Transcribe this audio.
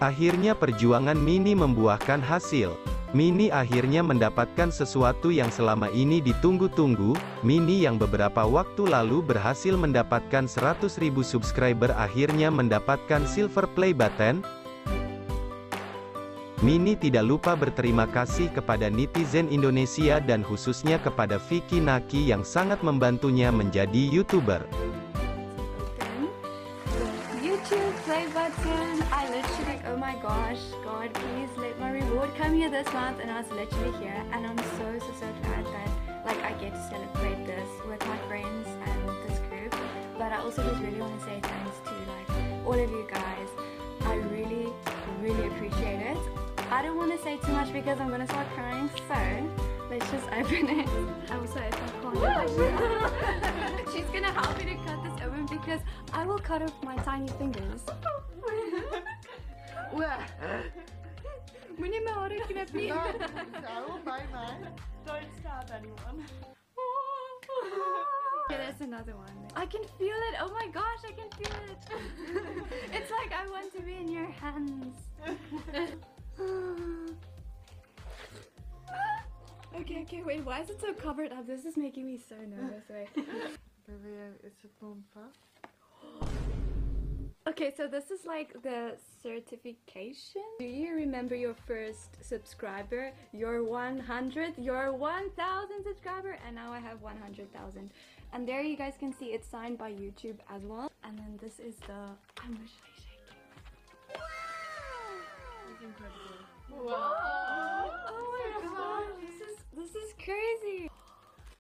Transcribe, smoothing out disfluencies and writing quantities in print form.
Akhirnya perjuangan Minie membuahkan hasil. Minie akhirnya mendapatkan sesuatu yang selama ini ditunggu-tunggu. Minie yang beberapa waktu lalu berhasil mendapatkan 100.000 subscriber akhirnya mendapatkan silver play button. Minie tidak lupa berterima kasih kepada netizen Indonesia dan khususnya kepada Fiki Naki yang sangat membantunya menjadi YouTuber. YouTube play button. I literally, oh my gosh, God, please let my reward come here this month. And I was literally here, and I'm so glad that like I get to celebrate this with my friends and this group. But I also just really want to say thanks to like all of you guys. I really appreciate it. I don't want to say too much because I'm gonna start crying. So let's just open it. I also open it. She's gonna help me to cut this open because I will cut off my tiny fingers. Minie mau orang kena beli. No, bye bye. Don't stab anyone. Okay, there's another one. I can feel it. Oh my gosh, I can feel it. It's like I want to be in your hands. Okay, wait, why is it so covered up? This is making me so nervous. Wait. Is it non fast? Okay, so this is like the certification. Do you remember your first subscriber? Your 100th, your 1,000 subscriber, and now I have 100,000. And there you guys can see it's signed by YouTube as well. And then this is the, I'm literally shaking. It's incredible. Wow! Oh my gosh, this is crazy.